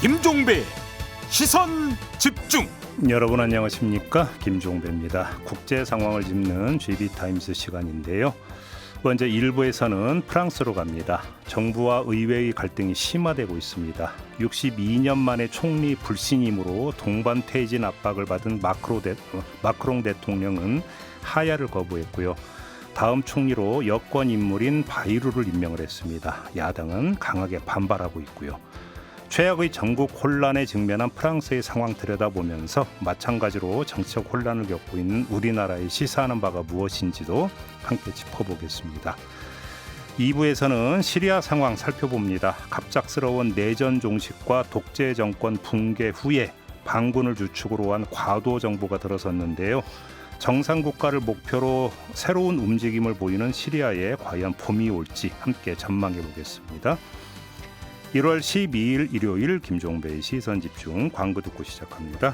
김종배 시선 집중. 여러분 안녕하십니까? 김종배입니다. 국제 상황을 짚는 GB타임스 시간인데요. 먼저 1부에서는 프랑스로 갑니다. 정부와 의회의 갈등이 심화되고 있습니다. 62년 만에 총리 불신임으로 동반 퇴진 압박을 받은 마크롱 대통령은 하야를 거부했고요. 다음 총리로 여권 인물인 바이루를 임명을 했습니다. 야당은 강하게 반발하고 있고요. 최악의 전국 혼란에 직면한 프랑스의 상황 들여다보면서 마찬가지로 정치적 혼란을 겪고 있는 우리나라의 시사하는 바가 무엇인지도 함께 짚어보겠습니다. 2부에서는 시리아 상황 살펴봅니다. 갑작스러운 내전 종식과 독재 정권 붕괴 후에 반군을 주축으로 한 과도 정부가 들어섰는데요. 정상국가를 목표로 새로운 움직임을 보이는 시리아에 과연 봄이 올지 함께 전망해 보겠습니다. 1월 12일 일요일 김종배의 시선집중 광고 듣고 시작합니다.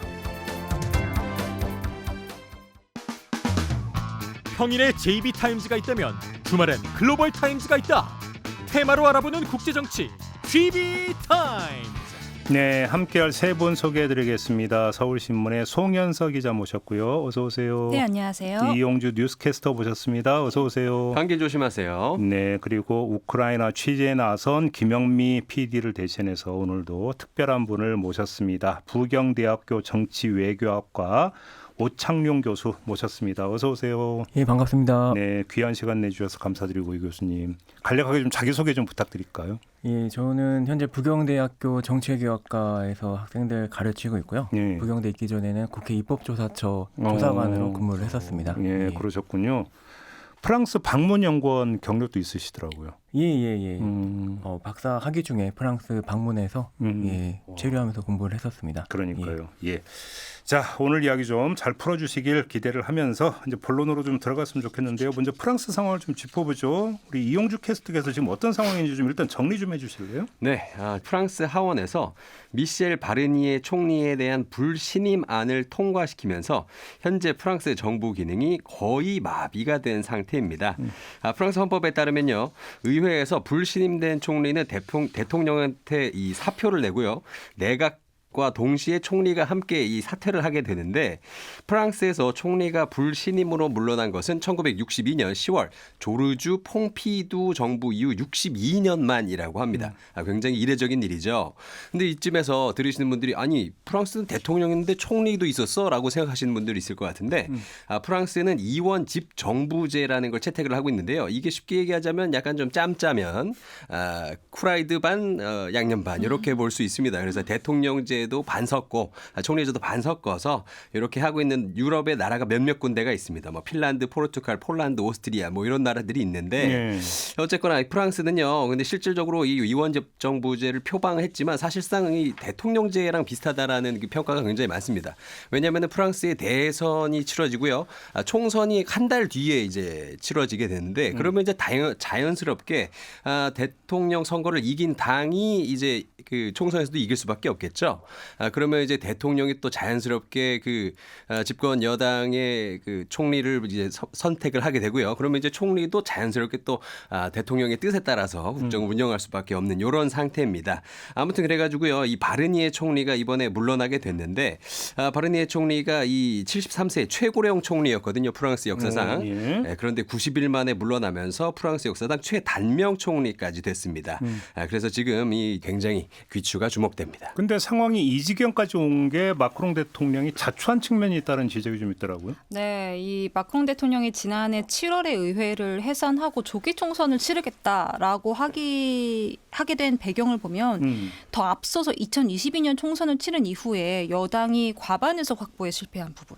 평일에 JB타임즈가 있다면 주말엔 글로벌타임즈가 있다. 테마로 알아보는 국제정치 GB타임즈. 네, 함께할 세 분 소개해드리겠습니다. 서울신문의 송현서 기자 모셨고요. 어서 오세요. 네, 안녕하세요. 이용주 뉴스캐스터 모셨습니다. 어서 오세요. 감기 조심하세요. 네, 그리고 우크라이나 취재에 나선 김영미 PD를 대신해서 오늘도 특별한 분을 모셨습니다. 부경대학교 정치외교학과 오창룡 교수 모셨습니다. 어서 오세요. 예, 반갑습니다. 네, 귀한 시간 내주셔서 감사드리고 이 교수님 간략하게 좀 자기소개 좀 부탁드릴까요? 예, 저는 현재 부경대학교 정치외교학과에서 학생들 가르치고 있고요. 예. 부경대 있기 전에는 국회 입법조사처 조사관으로 근무를 했었습니다. 예, 그러셨군요. 프랑스 방문 연구원 경력도 있으시더라고요. 예. 박사 학위 중에 프랑스 방문해서 체류하면서 공부를 했었습니다. 그러니까요. 예. 자, 오늘 이야기 좀 잘 풀어주시길 기대를 하면서 이제 본론으로 좀 들어갔으면 좋겠는데요. 먼저 프랑스 상황을 좀 짚어보죠. 우리 이용주 캐스트께서 지금 어떤 상황인지 좀 일단 정리 좀 해주실래요? 네, 프랑스 하원에서 미셸 바르니에 총리에 대한 불신임안을 통과시키면서 현재 프랑스 정부 기능이 거의 마비가 된 상태입니다. 프랑스 헌법에 따르면요, 의회에서 불신임된 총리는 대통령한테 이 사표를 내고요, 과 동시에 총리가 함께 이 사퇴를 하게 되는데, 프랑스에서 총리가 불신임으로 물러난 것은 1962년 10월 조르주 퐁피두 정부 이후 62년 만이라고 합니다. 굉장히 이례적인 일이죠. 근데 이쯤에서 들으시는 분들이 아니 프랑스는 대통령인데 총리도 있었어라고 생각하시는 분들이 있을 것 같은데, 프랑스는 이원 집 정부제라는 걸 채택을 하고 있는데요. 이게 쉽게 얘기하자면 약간 좀 짬짜면 쿠라이드 반 양념 반 이렇게 볼 수 있습니다. 그래서 대통령제 도 반 섞고 총리제도 반 섞어서 이렇게 하고 있는 유럽의 나라가 몇몇 군데가 있습니다. 뭐 핀란드, 포르투갈, 폴란드, 오스트리아 뭐 이런 나라들이 있는데 어쨌거나 프랑스는요. 근데 실질적으로 이 위원적 정부제를 표방했지만 사실상 이 대통령제랑 비슷하다라는 평가가 굉장히 많습니다. 왜냐하면 프랑스의 대선이 치러지고요. 총선이 한 달 뒤에 이제 치러지게 되는데, 그러면 이제 자연스럽게 대통령 선거를 이긴 당이 이제 그 총선에서도 이길 수밖에 없겠죠. 그러면 이제 대통령이 또 자연스럽게 그 집권 여당의 그 총리를 이제 선택을 하게 되고요. 그러면 이제 총리도 자연스럽게 또 대통령의 뜻에 따라서 국정을 운영할 수밖에 없는 이런 상태입니다. 아무튼 그래가지고요, 이 바르니에 총리가 이번에 물러나게 됐는데, 바르니에 총리가 이 73세 최고령 총리였거든요, 프랑스 역사상. 네, 그런데 90일 만에 물러나면서 프랑스 역사상 최단명 총리까지 됐습니다. 그래서 지금 이 굉장히 귀추가 주목됩니다. 근데 상황이 이 지경까지 온 게 마크롱 대통령이 자초한 측면이 있다는 지적이 좀 있더라고요. 네, 이 마크롱 대통령이 지난해 7월에 의회를 해산하고 조기 총선을 치르겠다라고 하게 된 배경을 보면 더 앞서서 2022년 총선을 치른 이후에 여당이 과반의석 확보에 실패한 부분.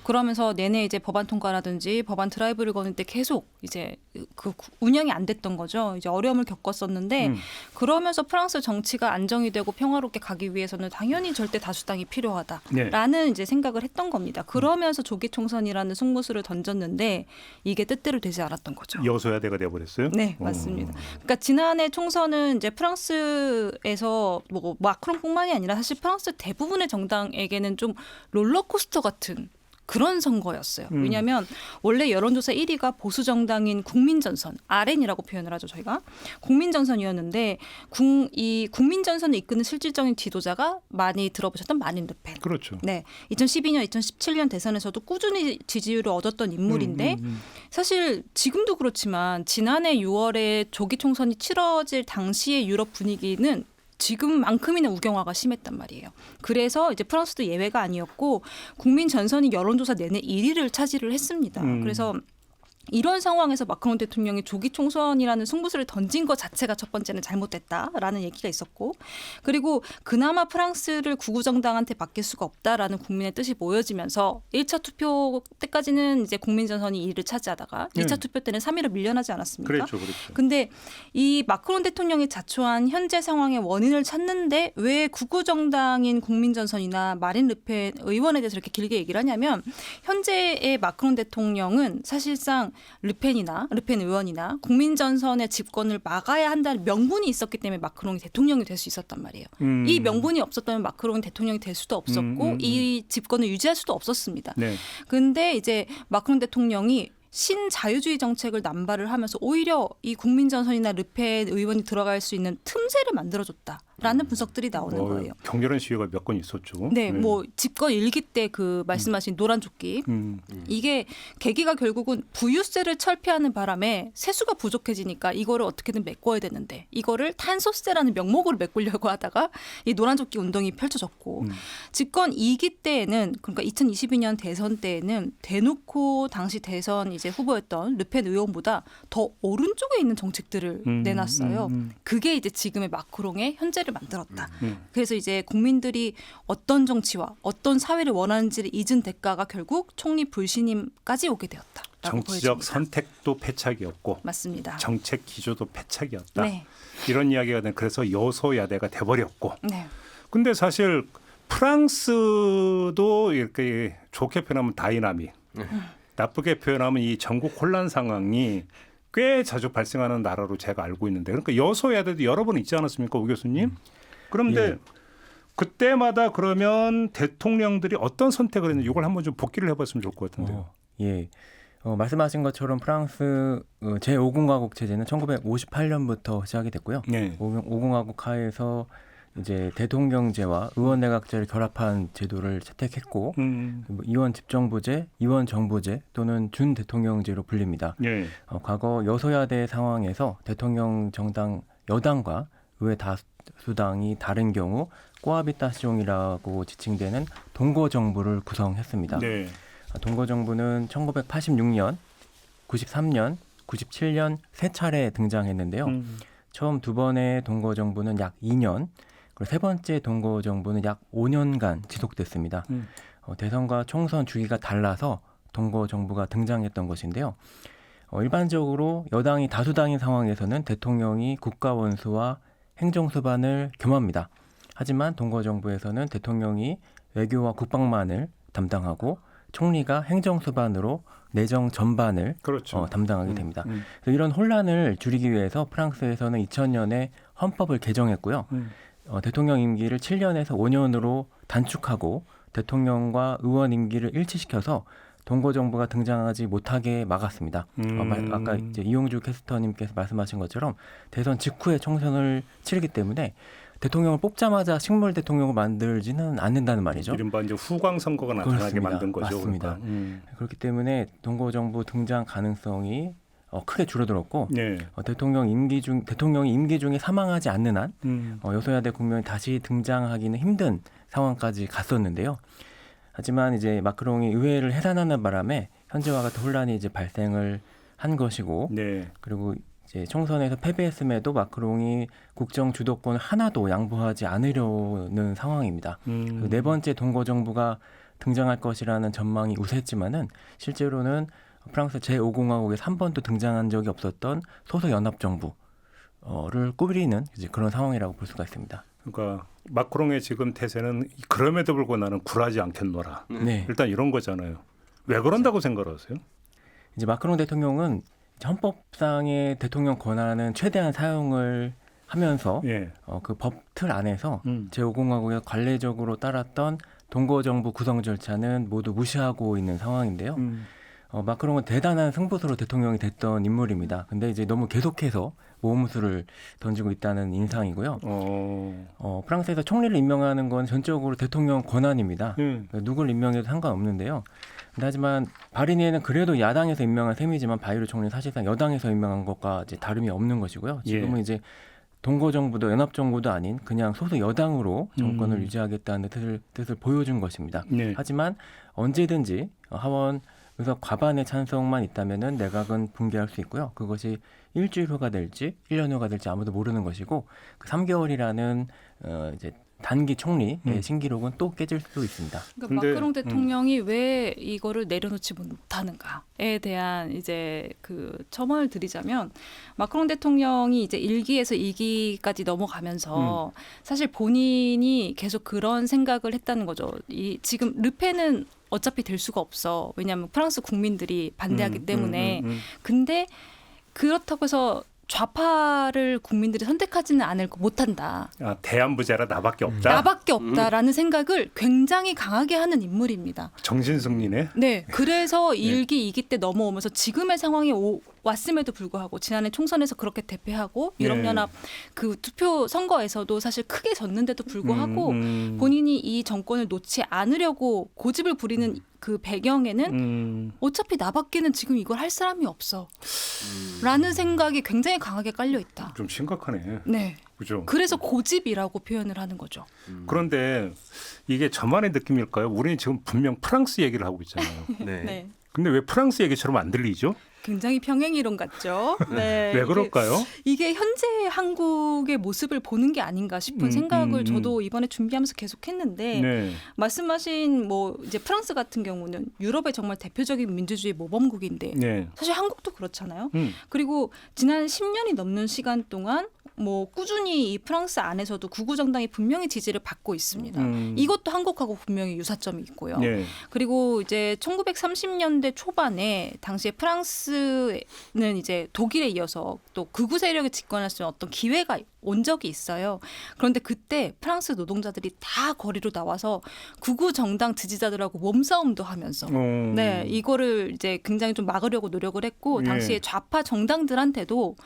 그러면서 내내 이제 법안 통과라든지 법안 드라이브를 거는 때 계속 이제 그 운영이 안 됐던 거죠. 이제 어려움을 겪었었는데, 그러면서 프랑스 정치가 안정이 되고 평화롭게 가기 위해서는 당연히 절대 다수당이 필요하다라는 이제 생각을 했던 겁니다. 그러면서 조기 총선이라는 속무수를 던졌는데 이게 뜻대로 되지 않았던 거죠. 여소야대가 되어버렸어요? 네, 맞습니다. 그러니까 지난해 총선은 이제 프랑스에서 뭐 마크롱뿐만이 아니라 사실 프랑스 대부분의 정당에게는 좀 롤러코스터 같은 그런 선거였어요. 왜냐하면 원래 여론조사 1위가 보수 정당인 국민전선 RN이라고 표현을 하죠. 저희가 국민전선이었는데 이 국민전선을 이끄는 실질적인 지도자가 많이 들어보셨던 마린 르펜. 그렇죠. 네, 2012년, 2017년 대선에서도 꾸준히 지지율을 얻었던 인물인데 사실 지금도 그렇지만 지난해 6월에 조기 총선이 치러질 당시의 유럽 분위기는 지금만큼이나 우경화가 심했단 말이에요. 그래서 이제 프랑스도 예외가 아니었고 국민 전선이 여론조사 내내 1위를 차지를 했습니다. 그래서 이런 상황에서 마크롱 대통령이 조기 총선이라는 승부수를 던진 것 자체가 첫 번째는 잘못됐다라는 얘기가 있었고, 그리고 그나마 프랑스를 구구정당한테 맡길 수가 없다라는 국민의 뜻이 모여지면서 1차 투표 때까지는 이제 국민전선이 2위를 차지하다가 2차 투표 때는 3위로 밀려나지 않았습니까? 그렇죠. 근데 이 마크롱 대통령이 자초한 현재 상황의 원인을 찾는데 왜 구구정당인 국민전선이나 마린 르펜 의원에 대해서 이렇게 길게 얘기를 하냐면, 현재의 마크롱 대통령은 사실상 르펜 의원이나 국민전선의 집권을 막아야 한다는 명분이 있었기 때문에 마크롱이 대통령이 될 수 있었단 말이에요. 이 명분이 없었다면 마크롱이 대통령이 될 수도 없었고 이 집권을 유지할 수도 없었습니다. 네. 근데 이제 마크롱 대통령이 신자유주의 정책을 남발을 하면서 오히려 이 국민전선이나 르펜 의원이 들어갈 수 있는 틈새를 만들어줬다라는 분석들이 나오는 거예요. 격렬한 시위가 몇 건 있었죠. 네, 뭐 집권 일기 때 그 말씀하신 노란조끼 이게 계기가 결국은 부유세를 철폐하는 바람에 세수가 부족해지니까 이거를 어떻게든 메꿔야 되는데 이거를 탄소세라는 명목으로 메꾸려고 하다가 이 노란조끼 운동이 펼쳐졌고 집권 2기 때에는, 그러니까 2022년 대선 때에는 대놓고 당시 대선 이제 후보였던 르펜 의원보다 더 오른쪽에 있는 정책들을 내놨어요. 그게 이제 지금의 마크롱의 현재를 만들었다. 그래서 이제 국민들이 어떤 정치와 어떤 사회를 원하는지를 잊은 대가가 결국 총리 불신임까지 오게 되었다. 정치적 선택도 패착이었고 맞습니다. 정책 기조도 패착이었다. 네. 이런 이야기가 된, 그래서 여소야대가 돼버렸고. 네. 근데 사실 프랑스도 이렇게 좋게 표현하면 다이나믹, 나쁘게 표현하면 이 전국 혼란 상황이 꽤 자주 발생하는 나라로 제가 알고 있는데, 그러니까 여소야대도 여러 번 있지 않았습니까, 오 교수님? 그런데 예. 그때마다 그러면 대통령들이 어떤 선택을 했는지 이걸 한번 좀 복기를 해봤으면 좋을 것 같은데요. 예. 말씀하신 것처럼 프랑스 제5공화국 체제는 1958년부터 시작이 됐고요. 네. 5공화국 하에서 이제 대통령제와 의원내각제를 결합한 제도를 채택했고 의원 집정부제, 의원 정부제 또는 준대통령제로 불립니다. 네. 과거 여소야대 상황에서 대통령 정당 여당과 의회 다수당이 다른 경우 꼬아비타시옹이라고 지칭되는 동거정부를 구성했습니다. 네. 동거정부는 1986년, 93년, 97년 세 차례 등장했는데요. 처음 두 번의 동거정부는 약 2년, 그리고 세 번째 동거정부는 약 5년간 지속됐습니다. 대선과 총선 주기가 달라서 동거정부가 등장했던 것인데요. 일반적으로 여당이 다수당인 상황에서는 대통령이 국가원수와 행정수반을 겸합니다. 하지만 동거정부에서는 대통령이 외교와 국방만을 담당하고 총리가 행정수반으로 내정 전반을 그렇죠. 담당하게 됩니다. 그래서 이런 혼란을 줄이기 위해서 프랑스에서는 2000년에 헌법을 개정했고요. 대통령 임기를 7년에서 5년으로 단축하고 대통령과 의원 임기를 일치시켜서 동거정부가 등장하지 못하게 막았습니다. 아까 이제 이용주 캐스터님께서 말씀하신 것처럼 대선 직후에 총선을 치르기 때문에 대통령을 뽑자마자 식물 대통령을 만들지는 않는다는 말이죠. 이른바 이제 후광 선거가 나타나게 그렇습니다. 만든 거죠. 맞습니다. 그러니까. 그렇기 때문에 동거정부 등장 가능성이 크게 줄어들었고 네. 대통령이 임기 중에 사망하지 않는 한 여소야대 국면이 다시 등장하기는 힘든 상황까지 갔었는데요. 하지만 이제 마크롱이 의회를 해산하는 바람에 현재와 같은 혼란이 이제 발생을 한 것이고, 네. 그리고 이제 총선에서 패배했음에도 마크롱이 국정 주도권을 하나도 양보하지 않으려는 상황입니다. 네 번째 동거정부가 등장할 것이라는 전망이 우세했지만은 실제로는 프랑스 제5공화국에서 한 번도 등장한 적이 없었던 소수연합정부를 꾸리는 이제 그런 상황이라고 볼 수가 있습니다. 그러니까 마크롱의 지금 태세는 그럼에도 불구하고 나는 굴하지 않겠노라. 네. 일단 이런 거잖아요. 왜 그런다고 생각하세요? 이제 마크롱 대통령은 헌법상의 대통령 권한은 최대한 사용을 하면서 예. 그 법 틀 안에서 음. 제5공화국에 관례적으로 따랐던 동거 정부 구성 절차는 모두 무시하고 있는 상황인데요. 마크롱은 대단한 승부수로 대통령이 됐던 인물입니다. 근데 이제 너무 계속해서 모험수를 던지고 있다는 인상이고요. 프랑스에서 총리를 임명하는 건 전적으로 대통령 권한입니다. 누굴 임명해도 상관없는데요. 하지만 바르니에는 그래도 야당에서 임명한 셈이지만 바이르 총리는 사실상 여당에서 임명한 것과 이제 다름이 없는 것이고요. 지금은 이제 동거 정부도 연합 정부도 아닌 그냥 소수 여당으로 정권을 유지하겠다는 뜻을 보여준 것입니다. 하지만 언제든지 하원 의석 과반의 찬성만 있다면은 내각은 붕괴할 수 있고요. 그것이 일주일 후가 될지 1년 후가 될지 아무도 모르는 것이고 그 3개월이라는 이제 단기 총리의 신기록은 또 깨질 수도 있습니다. 그러니까 마크롱 대통령이 왜 이거를 내려놓지 못하는가에 대한 이제 그 첨언을 드리자면 마크롱 대통령이 이제 1기에서 2기까지 넘어가면서 사실 본인이 계속 그런 생각을 했다는 거죠. 지금 르펜은 어차피 될 수가 없어. 왜냐하면 프랑스 국민들이 반대하기 때문에. 근데 그렇다고 해서 좌파를 국민들이 선택하지는 못한다. 대안부자라 나밖에 없다. 나밖에 없다라는 생각을 굉장히 강하게 하는 인물입니다. 정신승리네. 네. 그래서 1기, 2기 때 넘어오면서 지금의 상황이 왔음에도 불구하고 지난해 총선에서 그렇게 대패하고 유럽연합 그 투표 선거에서도 사실 크게 졌는데도 불구하고 본인이 이 정권을 놓지 않으려고 고집을 부리는 그 배경에는 어차피 나밖에는 지금 이걸 할 사람이 없어 라는 생각이 굉장히 강하게 깔려 있다. 좀 심각하네. 네. 그죠? 그래서 고집이라고 표현을 하는 거죠. 그런데 이게 저만의 느낌일까요? 우리는 지금 분명 프랑스 얘기를 하고 있잖아요. 네. 네. 근데 왜 프랑스 얘기처럼 안 들리죠? 굉장히 평행이론 같죠. 네. 왜 그럴까요? 이게 현재 한국의 모습을 보는 게 아닌가 싶은 생각을 저도 이번에 준비하면서 계속했는데 말씀하신 뭐 이제 프랑스 같은 경우는 유럽의 정말 대표적인 민주주의 모범국인데 사실 한국도 그렇잖아요. 그리고 지난 10년이 넘는 시간 동안 뭐 꾸준히 이 프랑스 안에서도 극우 정당이 분명히 지지를 받고 있습니다. 이것도 한국하고 분명히 유사점이 있고요. 그리고 이제 1930년대 초반에 당시에 프랑스는 이제 독일에 이어서 또 극우 세력이 집권할 수 있는 어떤 기회가 온 적이 있어요. 그런데 그때 프랑스 노동자들이 다 거리로 나와서 극우 정당 지지자들하고 몸싸움도 하면서 네, 이거를 이제 굉장히 좀 막으려고 노력을 했고 당시에 좌파 정당들한테도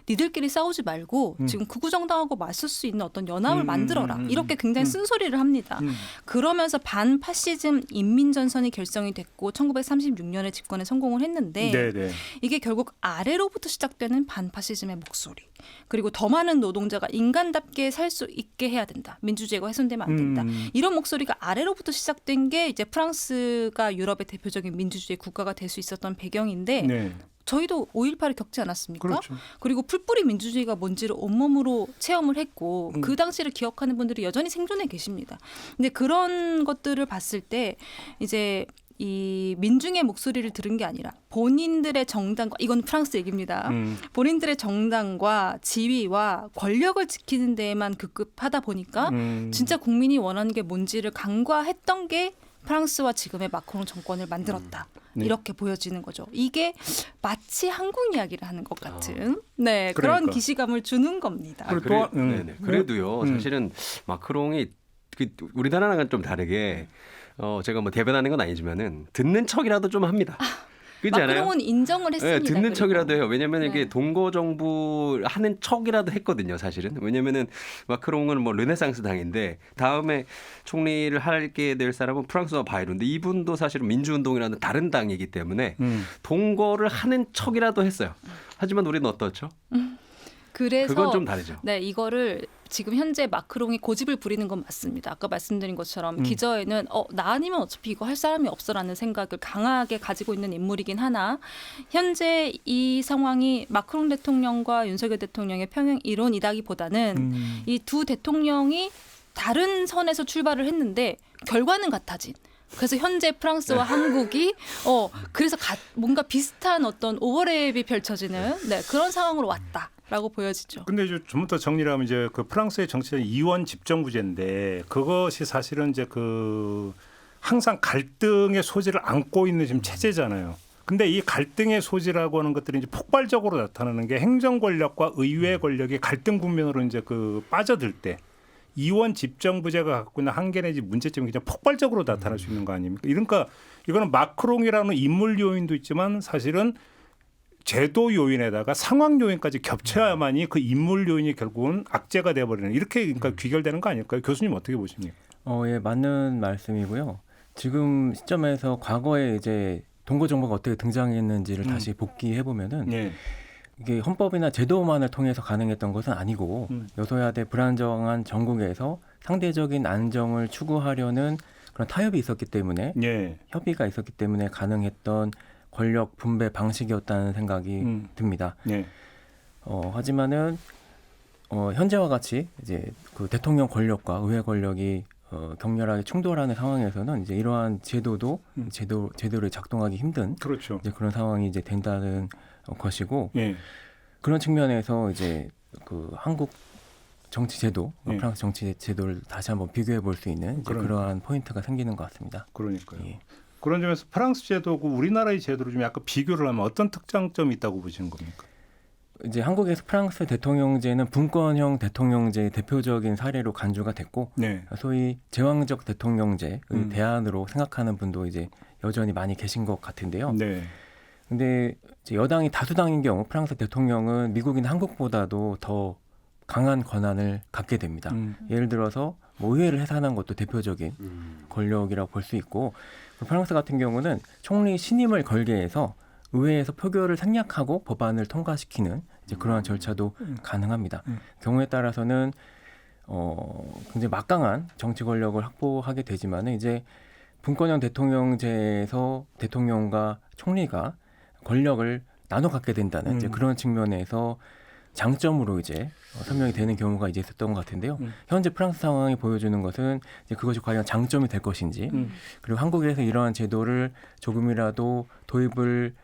니들끼리 싸우지 말고 지금 극우 정당하고 맞설 수 있는 어떤 연합을 만들어라. 이렇게 굉장히 쓴소리를 합니다. 그러면서 반파시즘 인민전선이 결성이 됐고 1936년에 집권에 성공을 했는데 이게 결국 아래로부터 시작되는 반파시즘의 목소리. 그리고 더 많은 노동자가 인간답게 살 수 있게 해야 된다. 민주주의가 훼손되면 안 된다. 이런 목소리가 아래로부터 시작된 게 이제 프랑스가 유럽의 대표적인 민주주의 국가가 될 수 있었던 배경인데 저희도 5.18을 겪지 않았습니까? 그렇죠. 그리고 풀뿌리 민주주의가 뭔지를 온몸으로 체험을 했고 그 당시를 기억하는 분들이 여전히 생존해 계십니다. 근데 그런 것들을 봤을 때 이제 이 민중의 목소리를 들은 게 아니라 본인들의 정당과 이건 프랑스 얘기입니다. 본인들의 정당과 지위와 권력을 지키는 데에만 급급하다 보니까 진짜 국민이 원하는 게 뭔지를 간과했던 게 프랑스와 지금의 마크롱 정권을 만들었다. 이렇게 보여지는 거죠. 이게 마치 한국 이야기를 하는 것 같은 네, 그런 그러니까. 기시감을 주는 겁니다. 그래도요. 사실은 마크롱이 우리나라랑은 좀 다르게 제가 뭐 대변하는 건 아니지만은 듣는 척이라도 좀 합니다. 그렇지 않아요? 마크롱은 인정을 했습니다. 네, 듣는 그리고. 척이라도 해요. 왜냐하면 이게 동거 정부 하는 척이라도 했거든요. 사실은. 왜냐하면은 마크롱은 뭐 르네상스 당인데 다음에 총리를 하게 될 사람은 프랑스와 바이른데 이분도 사실은 민주운동이라는 다른 당이기 때문에 동거를 하는 척이라도 했어요. 하지만 우리는 어떻죠? 그래서 그건 좀 다르죠. 네, 이거를 지금 현재 마크롱이 고집을 부리는 건 맞습니다. 아까 말씀드린 것처럼 기저에는 나 아니면 어차피 이거 할 사람이 없어라는 생각을 강하게 가지고 있는 인물이긴 하나 현재 이 상황이 마크롱 대통령과 윤석열 대통령의 평행 이론이라기보다는 이 두 대통령이 다른 선에서 출발을 했는데 결과는 같아진. 그래서 현재 프랑스와 한국이 그래서 뭔가 비슷한 어떤 오버랩이 펼쳐지는 그런 상황으로 왔다라고 보여지죠. 근데 이제 좀 더 정리를 하면 이제 그 프랑스의 정치는 이원 집정부제인데 그것이 사실은 이제 그 항상 갈등의 소지를 안고 있는 지금 체제잖아요. 근데 이 갈등의 소지라고 하는 것들이 이제 폭발적으로 나타나는 게 행정 권력과 의회 권력이 갈등 국면으로 이제 그 빠져들 때 이원 집정부제가 갖고 있는 한계 내지 문제점이 그냥 폭발적으로 나타날 수 있는 거 아닙니까? 그러니까 이거는 마크롱이라는 인물 요인도 있지만 사실은 제도 요인에다가 상황 요인까지 겹쳐야만이 그 인물 요인이 결국은 악재가 돼버리는 이렇게 그러니까 귀결되는 거 아닐까요? 교수님 어떻게 보십니까? 예, 맞는 말씀이고요. 지금 시점에서 과거에 이제 동거 정부가 어떻게 등장했는지를 다시 복기해 보면은 예. 이게 헌법이나 제도만을 통해서 가능했던 것은 아니고 여소야대 불안정한 전국에서 상대적인 안정을 추구하려는 그런 타협이 있었기 때문에 예. 협의가 있었기 때문에 가능했던 권력 분배 방식이었다는 생각이 듭니다. 예. 하지만은 현재와 같이 이제 그 대통령 권력과 의회 권력이 격렬하게 충돌하는 상황에서는 이제 이러한 제도도 제도를 작동하기 힘든 그렇죠. 이제 그런 상황이 이제 된다는 것이고 예. 그런 측면에서 이제 그 한국 정치 제도, 예. 프랑스 정치 제도를 다시 한번 비교해 볼 수 있는 이제 그러한 포인트가 생기는 것 같습니다. 그러니까요. 예. 그런 점에서 프랑스 제도고 우리나라의 제도를 좀 약간 비교를 하면 어떤 특장점이 있다고 보시는 겁니까? 이제 한국에서 프랑스 대통령제는 분권형 대통령제의 대표적인 사례로 간주가 됐고 네. 소위 제왕적 대통령제의 대안으로 생각하는 분도 이제 여전히 많이 계신 것 같은데요. 네. 근데 이제 여당이 다수당인 경우 프랑스 대통령은 미국인 한국보다도 더 강한 권한을 갖게 됩니다. 예를 들어서 뭐 의회를 해산한 것도 대표적인 권력이라고 볼 수 있고 프랑스 같은 경우는 총리 신임을 걸게 해서 의회에서 표결을 생략하고 법안을 통과시키는 이제 그러한 절차도 가능합니다. 경우에 따라서는 굉장히 막강한 정치 권력을 확보하게 되지만은 이제 분권형 대통령제에서 대통령과 총리가 권력을 나눠 갖게 된다는 이제 그런 측면에서 장점으로 이제 설명이 되는 경우가 이제 있었던 것 같은데요. 현재 프랑스 상황이 보여주는 것은 이제 그것이 과연 장점이 될 것인지 그리고 한국에서 이러한 제도를 조금이라도 도입을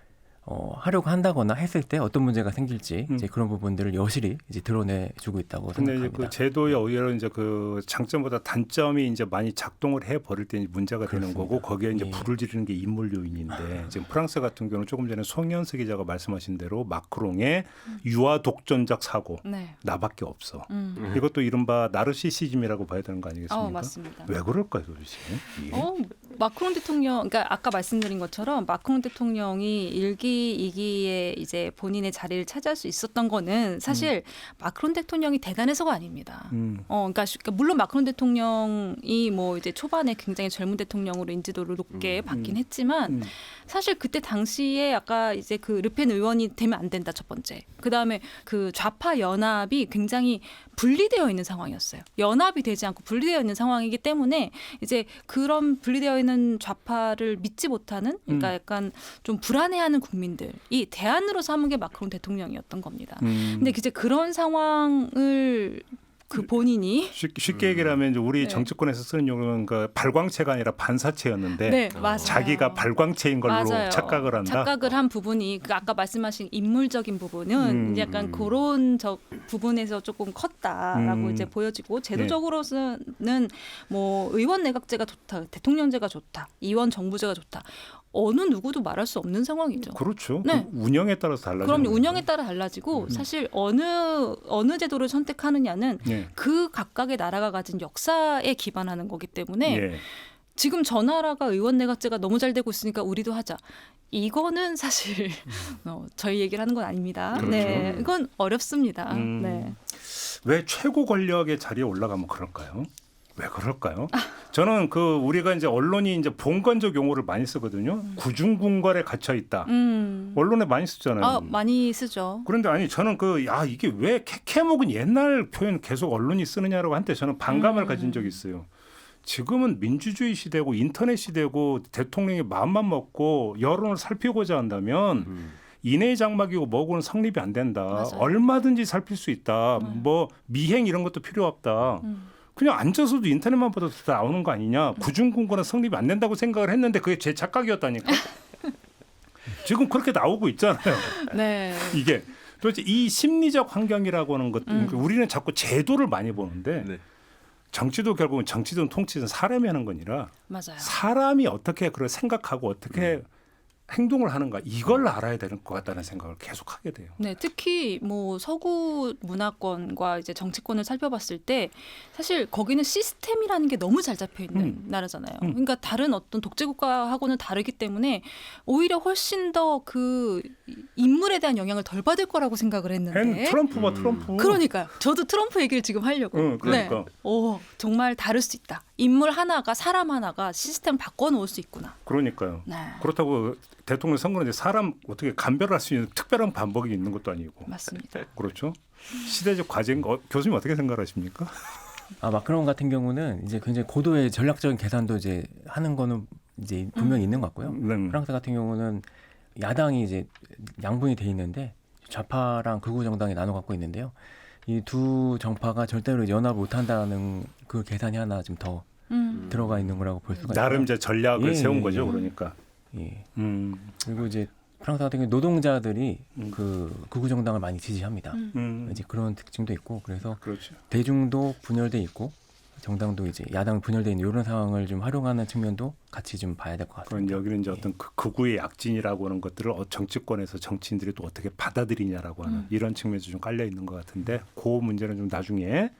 하려고 한다거나 했을 때 어떤 문제가 생길지 이제 그런 부분들을 여실히 이제 드러내주고 있다고 근데 생각합니다. 이제 그 제도에 오히려 이제 그 장점보다 단점이 이제 많이 작동을 해 버릴 때 문제가 되는 그렇습니다. 거고 거기에 이제 예. 불을 지르는 게 인물 요인인데 지금 프랑스 같은 경우는 조금 전에 송현석 기자가 말씀하신 대로 마크롱의 유아 독전적 사고 네. 나밖에 없어. 이것도 이른바 나르시시즘이라고 봐야 되는 거 아니겠습니까? 맞습니다. 왜 그럴까요, 도대체? 이게? 마크롱 대통령, 그러니까 아까 말씀드린 것처럼 마크롱 대통령이 1기, 2기에 이제 본인의 자리를 차지할 수 있었던 거는 사실 마크롱 대통령이 대단해서가 아닙니다. 그러니까 물론 마크롱 대통령이 뭐 이제 초반에 굉장히 젊은 대통령으로 인지도를 높게 받긴 했지만 사실 그때 당시에 아까 이제 그 르펜 의원이 되면 안 된다 첫 번째. 그 다음에 그 좌파 연합이 굉장히 분리되어 있는 상황이었어요. 연합이 되지 않고 분리되어 있는 상황이기 때문에 이제 그런 분리되어 있는 좌파를 믿지 못하는 그러니까 약간 좀 불안해하는 국민들이 대안으로 삼은 게 마크롱 대통령이었던 겁니다. 근데 이제 그런 상황을 그 본인이 쉽게 얘기를 하면 이제 우리 네. 정치권에서 쓰는 용어는 그 발광체가 아니라 반사체였는데 네, 맞아요. 자기가 발광체인 걸로 맞아요. 착각을 한다. 착각을 한 부분이 그 아까 말씀하신 인물적인 부분은 약간 그런 부분에서 조금 컸다라고 이제 보여지고 제도적으로는 뭐 의원 내각제가 좋다, 대통령제가 좋다, 이원 정부제가 좋다. 어느 누구도 말할 수 없는 상황이죠. 그렇죠. 네. 그 운영에 따라서 달라지는 그럼 거죠. 운영에 따라 달라지고 사실 어느 제도를 선택하느냐는 네. 그 각각의 나라가 가진 역사에 기반하는 거기 때문에 예. 지금 저 나라가 의원 내각제가 너무 잘 되고 있으니까 우리도 하자. 이거는 사실 저희 얘기를 하는 건 아닙니다. 그렇죠. 네, 이건 어렵습니다. 네. 왜 최고 권력의 자리에 올라가면 그럴까요? 왜 그럴까요? 저는 그 우리가 이제 언론이 이제 봉건적 용어를 많이 쓰거든요. 구중궁궐에 갇혀 있다. 언론에 많이 쓰잖아요. 많이 쓰죠. 그런데 아니 저는 이게 왜 캐캐묵은 옛날 표현 계속 언론이 쓰느냐라고 한때 저는 반감을 가진 적이 있어요. 지금은 민주주의 시대고 인터넷 시대고 대통령이 마음만 먹고 여론을 살피고자 한다면 인해의 장막이고 뭐고는 성립이 안 된다. 맞아요. 얼마든지 살필 수 있다. 뭐 미행 이런 것도 필요 없다. 그냥 앉아서도 인터넷만 봐도 다 나오는 거 아니냐. 구중궁궐은 성립이 안 된다고 생각을 했는데 그게 제 착각이었다니까. 지금 그렇게 나오고 있잖아요. 네. 이게 도대체 이 심리적 환경이라고 하는 것 우리는 자꾸 제도를 많이 보는데 네. 정치도 결국은 정치든 통치든 사람이 하는 거니라 맞아요. 사람이 어떻게 그걸 생각하고 어떻게 행동을 하는가 이걸 알아야 되는 것 같다는 생각을 계속 하게 돼요. 네, 특히 뭐 서구 문화권과 이제 정치권을 살펴봤을 때 사실 거기는 시스템이라는 게 너무 잘 잡혀 있는 나라잖아요. 그러니까 다른 어떤 독재 국가하고는 다르기 때문에 오히려 훨씬 더 그 인물에 대한 영향을 덜 받을 거라고 생각을 했는데. 트럼프가 트럼프. 그러니까요. 저도 트럼프 얘기를 지금 하려고. 그러니까. 네. 오, 정말 다를 수 있다. 인물 하나가 사람 하나가 시스템을 바꿔놓을 수 있구나. 그러니까요. 네. 그렇다고 대통령 선거는 사람 어떻게 감별할 수 있는 특별한 반복이 있는 것도 아니고. 맞습니다. 그렇죠. 시대적 과제인 거 교수님 어떻게 생각하십니까? 마크롱 같은 경우는 이제 굉장히 고도의 전략적인 계산도 이제 하는 거는 이제 분명히 있는 것 같고요. 프랑스 같은 경우는 야당이 이제 양분이 돼 있는데 좌파랑 극우 정당이 나눠 갖고 있는데요. 이 두 정파가 절대로 연합 못한다는 그 계산이 하나 좀 더 들어가 있는 거라고 볼 수가 있어요. 나름 이제 전략을 세운 거죠. 그러니까. 예. 음. 그리고 이제 프랑스 같은 경우 노동자들이 그 극우 정당을 많이 지지합니다. 이제 그런 특징도 있고 그래서 그렇죠. 대중도 분열돼 있고 정당도 이제 야당 분열돼 있는 이런 상황을 좀 활용하는 측면도 같이 좀 봐야 될 것 그건 같습니다. 여기는 이제 어떤 극우의 약진이라고 하는 것들을 정치권에서 정치인들이 또 어떻게 받아들이냐라고 하는 이런 측면에서 좀 깔려 있는 것 같은데 그 문제는 좀 나중에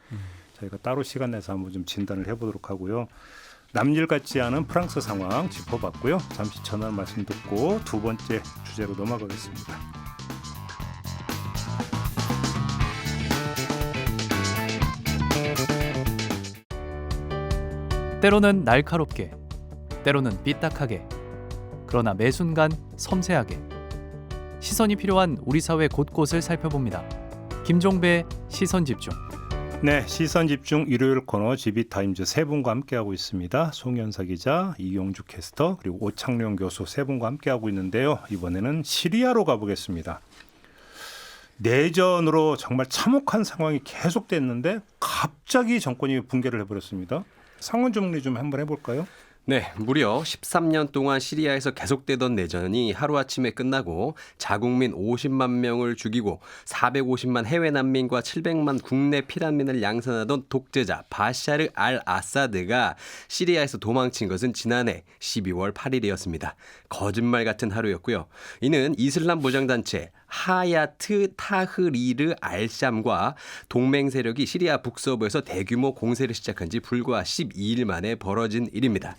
저희가 따로 시간 내서 한번 좀 진단을 해보도록 하고요. 남일 같지 않은 프랑스 상황 짚어봤고요. 잠시 전화 말씀 듣고 두 번째 주제로 넘어가겠습니다. 때로는 날카롭게, 때로는 삐딱하게, 그러나 매 순간 섬세하게 시선이 필요한 우리 사회 곳곳을 살펴봅니다. 김종배의 시선집중. 네, 시선집중 일요일 코너 GB타임즈 세 분과 함께하고 있습니다. 송현사 기자, 이용주 캐스터 그리고 오창룡 교수 세 분과 함께하고 있는데요. 이번에는 시리아로 가보겠습니다. 내전으로 정말 참혹한 상황이 계속됐는데 갑자기 정권이 붕괴를 해버렸습니다. 상황 정리 좀 한번 해볼까요? 네, 무려 13년 동안 시리아에서 계속되던 내전이 하루아침에 끝나고 자국민 50만 명을 죽이고 450만 해외 난민과 700만 국내 피난민을 양산하던 독재자 바샤르 알 아사드가 시리아에서 도망친 것은 지난해 12월 8일이었습니다. 거짓말 같은 하루였고요. 이는 이슬람 무장단체 하야트 타흐리르 알샴과 동맹 세력이 시리아 북서부에서 대규모 공세를 시작한 지 불과 12일 만에 벌어진 일입니다.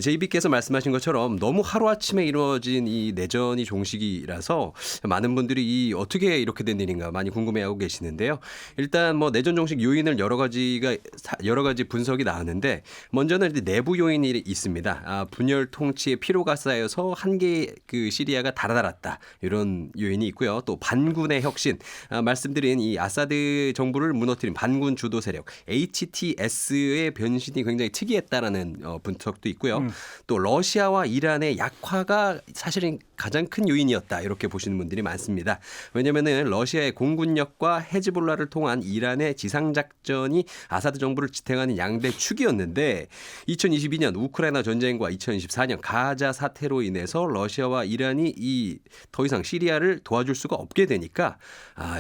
JB께서 말씀하신 것처럼 너무 하루아침에 이루어진 이 내전이 종식이라서 많은 분들이 어떻게 이렇게 된 일인가 많이 궁금해하고 계시는데요. 일단 뭐 내전 종식 요인을 여러 가지 분석이 나왔는데 먼저는 내부 요인이 있습니다. 분열 통치의 피로가 쌓여서 한계 그 시리아가 달아달았다 이런 요인이 있고요. 또 반군의 혁신, 말씀드린 이 아사드 정부를 무너뜨린 반군 주도 세력 HTS의 변신이 굉장히 특이했다라는 분석도 있고요. 또 러시아와 이란의 약화가 사실은 가장 큰 요인이었다 이렇게 보시는 분들이 많습니다. 왜냐하면은 러시아의 공군력과 헤즈볼라를 통한 이란의 지상작전이 아사드 정부를 지탱하는 양대 축이었는데 2022년 우크라이나 전쟁과 2024년 가자 사태로 인해서 러시아와 이란이 더 이상 시리아를 도와줄 수가 없게 되니까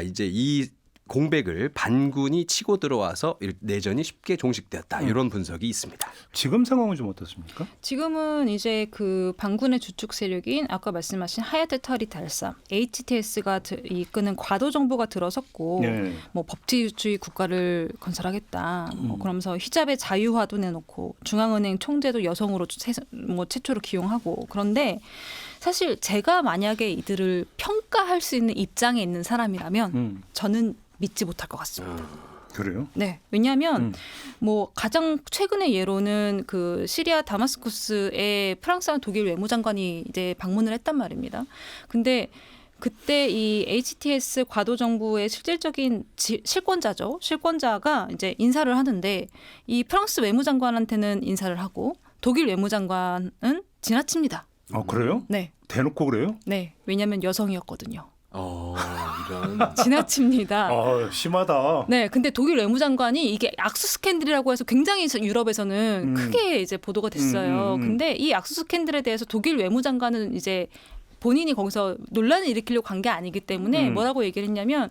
이제 이 공백을 반군이 치고 들어와서 내전이 쉽게 종식되었다. 이런 분석이 있습니다. 지금 상황은 좀 어떻습니까? 지금은 이제 그 반군의 주축 세력인 아까 말씀하신 하야트 타리르 알샴, HTS가 이끄는 과도 정부가 들어섰고 뭐 법치주의 국가를 건설하겠다. 뭐 그러면서 히잡의 자유화도 내놓고 중앙은행 총재도 여성으로 최초로 기용하고 그런데 사실 제가 만약에 이들을 평가할 수 있는 입장에 있는 사람이라면 저는 믿지 못할 것 같습니다. 그래요? 네, 왜냐하면 뭐 가장 최근의 예로는 그 시리아 다마스쿠스에 프랑스와 독일 외무장관이 이제 방문을 했단 말입니다. 근데 그때 이 HTS 과도 정부의 실질적인 실권자가 이제 인사를 하는데 이 프랑스 외무장관한테는 인사를 하고 독일 외무장관은 지나칩니다. 그래요? 네. 대놓고 그래요? 네, 왜냐하면 여성이었거든요. 이런. 지나칩니다. 심하다. 네, 근데 독일 외무장관이 이게 악수 스캔들이라고 해서 굉장히 유럽에서는 크게 이제 보도가 됐어요. 근데 이 악수 스캔들에 대해서 독일 외무장관은 이제 본인이 거기서 논란을 일으키려고 간 게 아니기 때문에 뭐라고 얘기를 했냐면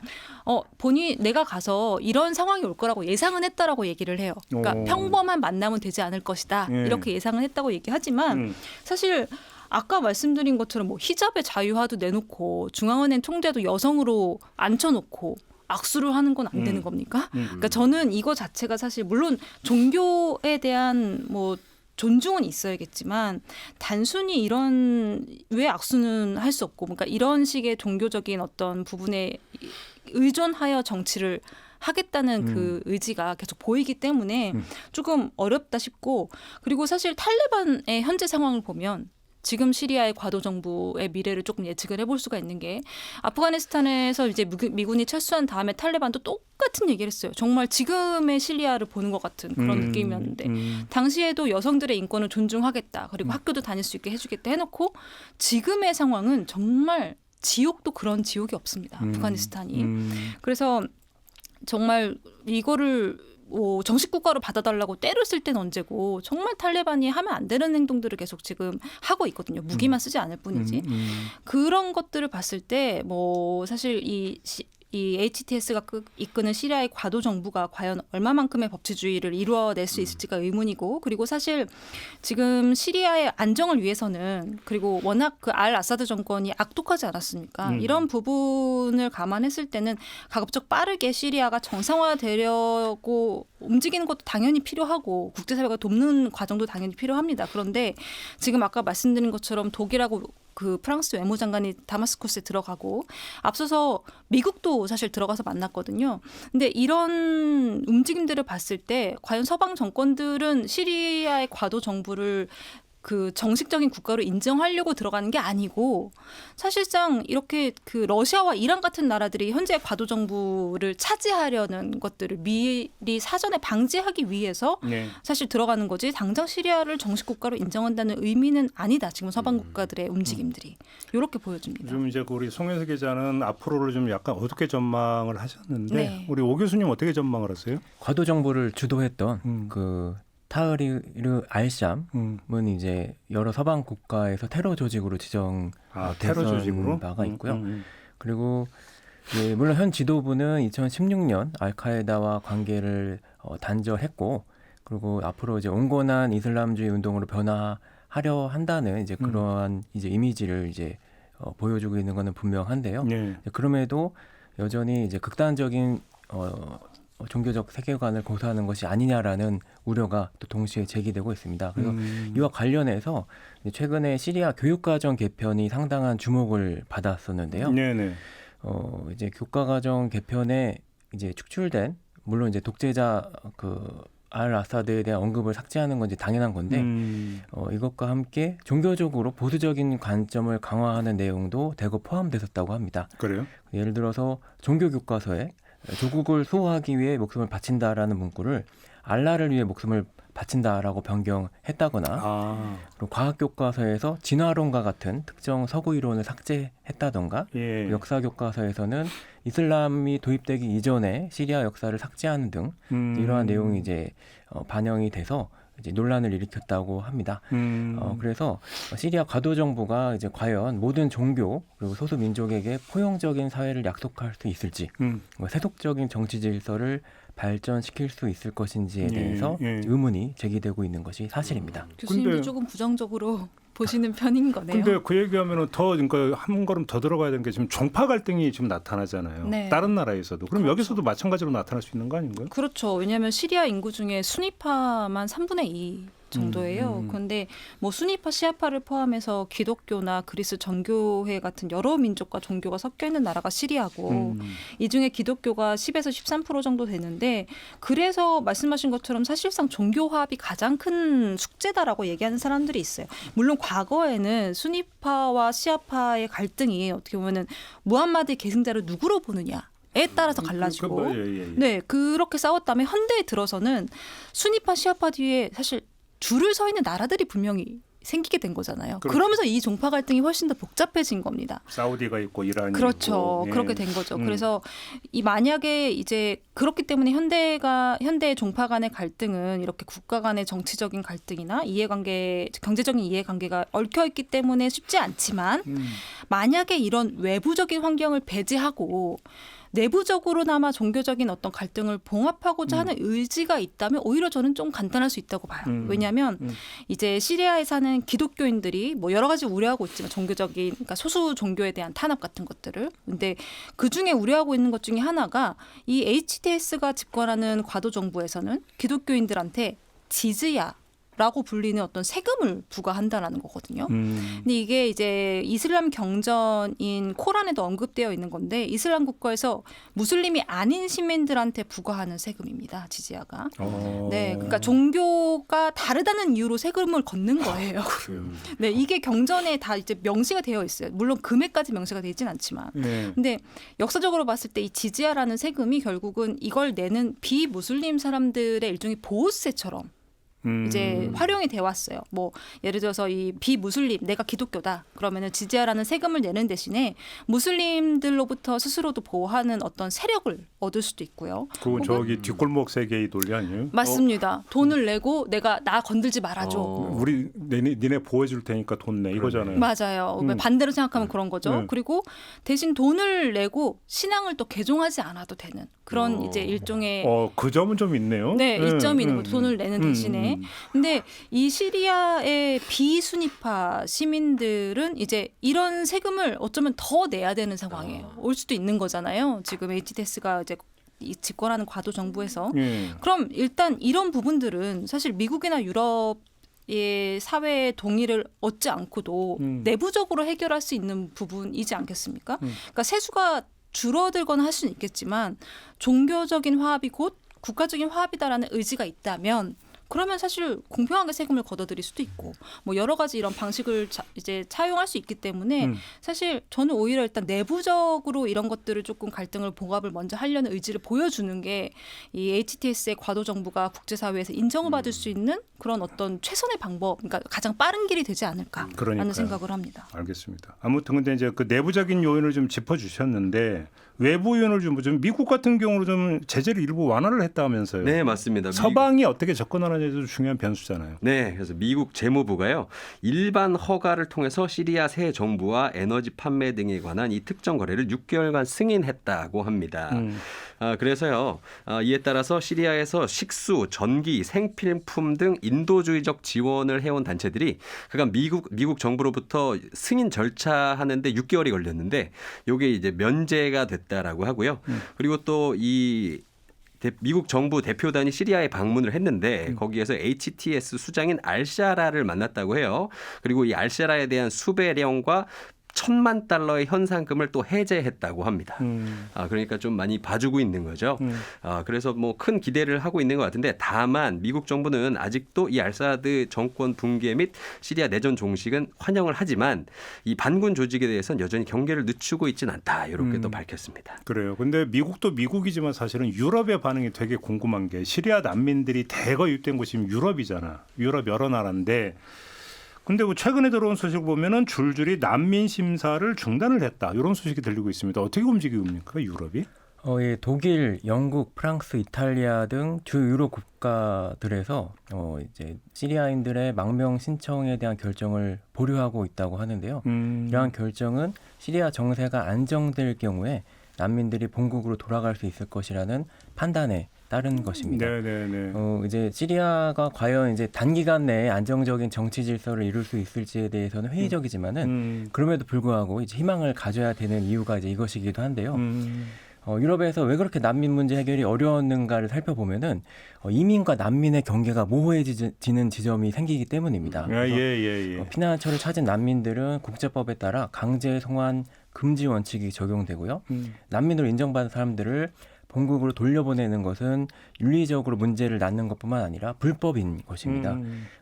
내가 가서 이런 상황이 올 거라고 예상은 했다라고 얘기를 해요. 그러니까 평범한 만남은 되지 않을 것이다. 이렇게 예상은 했다고 얘기하지만 사실 아까 말씀드린 것처럼 뭐 히잡의 자유화도 내놓고 중앙은행 총재도 여성으로 앉혀놓고 악수를 하는 건 안 되는 겁니까? 그러니까 저는 이거 자체가 사실 물론 종교에 대한 뭐 존중은 있어야겠지만 단순히 이런 왜 악수는 할 수 없고 그러니까 이런 식의 종교적인 어떤 부분에 의존하여 정치를 하겠다는 그 의지가 계속 보이기 때문에 조금 어렵다 싶고 그리고 사실 탈레반의 현재 상황을 보면 지금 시리아의 과도 정부의 미래를 조금 예측을 해볼 수가 있는 게 아프가니스탄에서 이제 미군이 철수한 다음에 탈레반도 똑같은 얘기를 했어요. 정말 지금의 시리아를 보는 것 같은 그런 느낌이었는데 당시에도 여성들의 인권을 존중하겠다. 그리고 학교도 다닐 수 있게 해주겠다 해놓고 지금의 상황은 정말 지옥도 그런 지옥이 없습니다. 아프가니스탄이. 그래서 정말 이거를 뭐 정식 국가로 받아달라고 때를 쓸 때는 언제고 정말 탈레반이 하면 안 되는 행동들을 계속 지금 하고 있거든요. 무기만 쓰지 않을 뿐이지. 그런 것들을 봤을 때 뭐 사실 이 HTS가 이끄는 시리아의 과도 정부가 과연 얼마만큼의 법치주의를 이루어낼 수 있을지가 의문이고 그리고 사실 지금 시리아의 안정을 위해서는 그리고 워낙 그 알 아사드 정권이 악독하지 않았습니까? 이런 부분을 감안했을 때는 가급적 빠르게 시리아가 정상화되려고 움직이는 것도 당연히 필요하고 국제사회가 돕는 과정도 당연히 필요합니다. 그런데 지금 아까 말씀드린 것처럼 독일하고 그 프랑스 외무장관이 다마스커스에 들어가고 앞서서 미국도 사실 들어가서 만났거든요. 근데 이런 움직임들을 봤을 때 과연 서방 정권들은 시리아의 과도 정부를 그 정식적인 국가로 인정하려고 들어가는 게 아니고 사실상 이렇게 그 러시아와 이란 같은 나라들이 현재 과도 정부를 차지하려는 것들을 미리 사전에 방지하기 위해서 사실 들어가는 거지 당장 시리아를 정식 국가로 인정한다는 의미는 아니다. 지금 서방 국가들의 움직임들이 이렇게 보여집니다. 좀 이제 우리 송혜서 기자는 앞으로를 좀 약간 어둡게 전망을 하셨는데 네. 우리 오 교수님 어떻게 전망을 하세요? 과도 정부를 주도했던 그 타흐리르 알샴은 이제 여러 서방 국가에서 테러 조직으로 테러 조직으로 바가 있고요. 그리고 예, 물론 현 지도부는 2016년 알카에다와 관계를 단절했고, 그리고 앞으로 이제 온건한 이슬람주의 운동으로 변화하려 한다는 이제 그러한 이제 이미지를 이제 보여주고 있는 것은 분명한데요. 네. 그럼에도 여전히 이제 극단적인 종교적 세계관을 고수하는 것이 아니냐라는 우려가 또 동시에 제기되고 있습니다. 그래서 이와 관련해서 최근에 시리아 교육과정 개편이 상당한 주목을 받았었는데요. 네네. 이제 교과과정 개편에 이제 축출된 물론 이제 독재자 그 알 아사드에 대한 언급을 삭제하는 건 이제 당연한 건데 이것과 함께 종교적으로 보수적인 관점을 강화하는 내용도 대거 포함됐었다고 합니다. 그래요? 예를 들어서 종교 교과서에 조국을 수호하기 위해 목숨을 바친다라는 문구를 알라를 위해 목숨을 바친다라고 변경했다거나 그리고 과학 교과서에서 진화론과 같은 특정 서구 이론을 삭제했다던가 예. 역사 교과서에서는 이슬람이 도입되기 이전에 시리아 역사를 삭제하는 등 이러한 내용이 이제 반영이 돼서 이제 논란을 일으켰다고 합니다. 그래서 시리아 과도 정부가 이제 과연 모든 종교 그리고 소수 민족에게 포용적인 사회를 약속할 수 있을지, 세속적인 정치 질서를 발전시킬 수 있을 것인지에 대해서 의문이 제기되고 있는 것이 사실입니다. 교수님도 근데, 조금 부정적으로 보시는 편인 거네요. 근데 그 얘기하면은 더 그러니까 한 걸음 더 들어가야 되는 게 지금 종파 갈등이 지금 나타나잖아요. 네. 다른 나라에서도. 그럼 그렇죠. 여기서도 마찬가지로 나타날 수 있는 거 아닌가요? 그렇죠. 왜냐하면 시리아 인구 중에 순위파만 3분의 2 정도예요. 그런데 뭐 순위파, 시아파를 포함해서 기독교나 그리스 정교회 같은 여러 민족과 종교가 섞여 있는 나라가 시리아고 이 중에 기독교가 10에서 13% 정도 되는데 그래서 말씀하신 것처럼 사실상 종교 화합이 가장 큰 숙제다라고 얘기하는 사람들이 있어요. 물론 과거에는 순위파와 시아파의 갈등이 어떻게 보면은 무함마드의 계승자를 누구로 보느냐 에 따라서 갈라지고 네 그렇게 싸웠다면 현대에 들어서는 순위파 시아파 뒤에 사실 줄을 서 있는 나라들이 분명히 생기게 된 거잖아요. 그렇죠. 그러면서 이 종파 갈등이 훨씬 더 복잡해진 겁니다. 사우디가 있고 이란이 그렇죠. 있고. 그렇게 된 거죠. 그래서 이 만약에 이제 그렇기 때문에 현대의 종파 간의 갈등은 이렇게 국가 간의 정치적인 갈등이나 이해관계, 경제적인 이해관계가 얽혀 있기 때문에 쉽지 않지만 만약에 이런 외부적인 환경을 배제하고 내부적으로나마 종교적인 어떤 갈등을 봉합하고자 하는 의지가 있다면 오히려 저는 좀 간단할 수 있다고 봐요. 왜냐하면 이제 시리아에 사는 기독교인들이 뭐 여러 가지 우려하고 있지만 종교적인 그러니까 소수 종교에 대한 탄압 같은 것들을 근데 그 중에 우려하고 있는 것 중에 하나가 이 HTS가 집권하는 과도 정부에서는 기독교인들한테 지즈야라고 불리는 어떤 세금을 부과한다라는 거거든요. 근데 이게 이제 이슬람 경전인 코란에도 언급되어 있는 건데 이슬람 국가에서 무슬림이 아닌 시민들한테 부과하는 세금입니다. 지지야가. 네, 그러니까 종교가 다르다는 이유로 세금을 걷는 거예요. 네, 이게 경전에 다 이제 명시가 되어 있어요. 물론 금액까지 명시가 되진 않지만. 근데 역사적으로 봤을 때 이 지지야라는 세금이 결국은 이걸 내는 비무슬림 사람들의 일종의 보호세처럼 이제 활용이 돼 왔어요. 뭐 예를 들어서 이 비무슬림 내가 기독교다 그러면은 지지야라는 세금을 내는 대신에 무슬림들로부터 스스로도 보호하는 어떤 세력을 얻을 수도 있고요. 그건 저기 뒷골목 세계의 논리 아니에요? 맞습니다. 돈을 내고 내가 나 건들지 말아줘. 우리 니네 보호해줄 테니까 돈 내 이거잖아요. 맞아요. 반대로 생각하면 그런 거죠. 네. 그리고 대신 돈을 내고 신앙을 또 개종하지 않아도 되는 그런 이제 일종의 그 점은 좀 있네요. 네, 이점이 있는 거죠. 돈을 내는 대신에. 근데 이 시리아의 비순위파 시민들은 이제 이런 세금을 어쩌면 더 내야 되는 상황에 올 수도 있는 거잖아요. 지금 HTS가 이제 집권하는 과도 정부에서. 그럼 일단 이런 부분들은 사실 미국이나 유럽의 사회의 동의를 얻지 않고도 내부적으로 해결할 수 있는 부분이지 않겠습니까? 그러니까 세수가 줄어들거나 할 수는 있겠지만 종교적인 화합이 곧 국가적인 화합이다라는 의지가 있다면 그러면 사실 공평하게 세금을 걷어들일 수도 있고 뭐 여러 가지 이런 방식을 이제 차용할 수 있기 때문에 사실 저는 오히려 일단 내부적으로 이런 것들을 조금 갈등을 봉합을 먼저 하려는 의지를 보여주는 게 이 HTS의 과도 정부가 국제사회에서 인정을 받을 수 있는 그런 어떤 최선의 방법, 그러니까 가장 빠른 길이 되지 않을까라는 생각을 합니다. 알겠습니다. 아무튼 근데 이제 그 내부적인 요인을 좀 짚어주셨는데 외부 요인을 좀 미국 같은 경우로 좀 제재를 일부 완화를 했다면서요? 네, 맞습니다. 서방이 어떻게 접근하느냐도 중요한 변수잖아요. 네, 그래서 미국 재무부가요 일반 허가를 통해서 시리아 새 정부와 에너지 판매 등에 관한 이 특정 거래를 6개월간 승인했다고 합니다. 그래서요 이에 따라서 시리아에서 식수, 전기, 생필품 등 인도주의적 지원을 해온 단체들이 그간 미국 정부로부터 승인 절차하는데 6개월이 걸렸는데 이게 이제 면제가 됐다라고 하고요. 그리고 또 이 미국 정부 대표단이 시리아에 방문을 했는데 거기에서 HTS 수장인 알샤라를 만났다고 해요. 그리고 이 알샤라에 대한 수배령과 $10,000,000의 현상금을 또 해제했다고 합니다. 그러니까 좀 많이 봐주고 있는 거죠. 그래서 뭐 큰 기대를 하고 있는 것 같은데 다만 미국 정부는 아직도 이 알사드 정권 붕괴 및 시리아 내전 종식은 환영을 하지만 이 반군 조직에 대해서는 여전히 경계를 늦추고 있지는 않다. 이렇게 또 밝혔습니다. 그래요. 근데 미국도 미국이지만 사실은 유럽의 반응이 되게 궁금한 게 시리아 난민들이 대거 유입된 곳이 유럽이잖아. 유럽 여러 나라인데 근데 뭐 최근에 들어온 소식을 보면은 줄줄이 난민 심사를 중단을 했다. 이런 소식이 들리고 있습니다. 어떻게 움직입니까, 유럽이? 예, 독일, 영국, 프랑스, 이탈리아 등 주 유럽 국가들에서 이제 시리아인들의 망명 신청에 대한 결정을 보류하고 있다고 하는데요. 이러한 결정은 시리아 정세가 안정될 경우에 난민들이 본국으로 돌아갈 수 있을 것이라는 판단에 따른 것입니다. 네네네. 이제 시리아가 과연 이제 단기간 내에 안정적인 정치 질서를 이룰 수 있을지에 대해서는 회의적이지만은 그럼에도 불구하고 이제 희망을 가져야 되는 이유가 이제 이것이기도 한데요. 유럽에서 왜 그렇게 난민 문제 해결이 어려웠는가를 살펴보면은 이민과 난민의 경계가 모호해지는 지점이 생기기 때문입니다. 피난처를 찾은 난민들은 국제법에 따라 강제 송환 금지 원칙이 적용되고요. 난민으로 인정받은 사람들을 본국으로 돌려보내는 것은 윤리적으로 문제를 낳는 것뿐만 아니라 불법인 것입니다.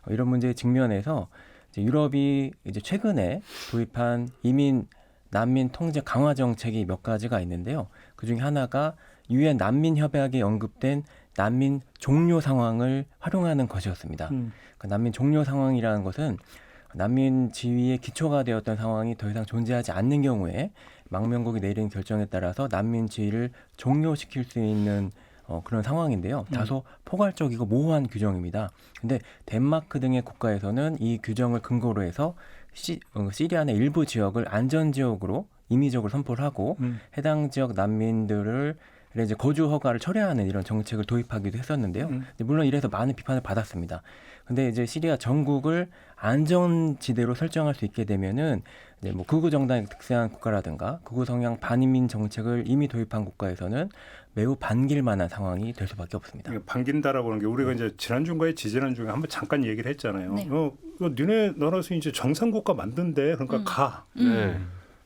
이런 문제에 직면해서 이제 유럽이 이제 최근에 도입한 이민 난민 통제 강화 정책이 몇 가지가 있는데요. 그중에 하나가 유엔 난민 협약에 언급된 난민 종료 상황을 활용하는 것이었습니다. 그러니까 난민 종료 상황이라는 것은 난민 지위의 기초가 되었던 상황이 더 이상 존재하지 않는 경우에 망명국이 내린 결정에 따라서 난민 지위를 종료시킬 수 있는 그런 상황인데요. 다소 포괄적이고 모호한 규정입니다. 근데 덴마크 등의 국가에서는 이 규정을 근거로 해서 시리아 내 일부 지역을 안전지역으로 임의적으로 선포를 하고 해당 지역 난민들을 이제 거주 허가를 철회하는 이런 정책을 도입하기도 했었는데요. 물론 이래서 많은 비판을 받았습니다. 근데 이제 시리아 전국을 안전지대로 설정할 수 있게 되면은 이제 뭐 극우 정당이 득세한 국가라든가 극우 성향 반인민 정책을 이미 도입한 국가에서는 매우 반길 만한 상황이 될 수밖에 없습니다. 반긴다라고 하는 게 우리가 이제 지난주인가에 지지난 중에 한번 잠깐 얘기를 했잖아요. 네. 니네 나라에서 이제 정상국가 만든대. 그러니까 가. 네.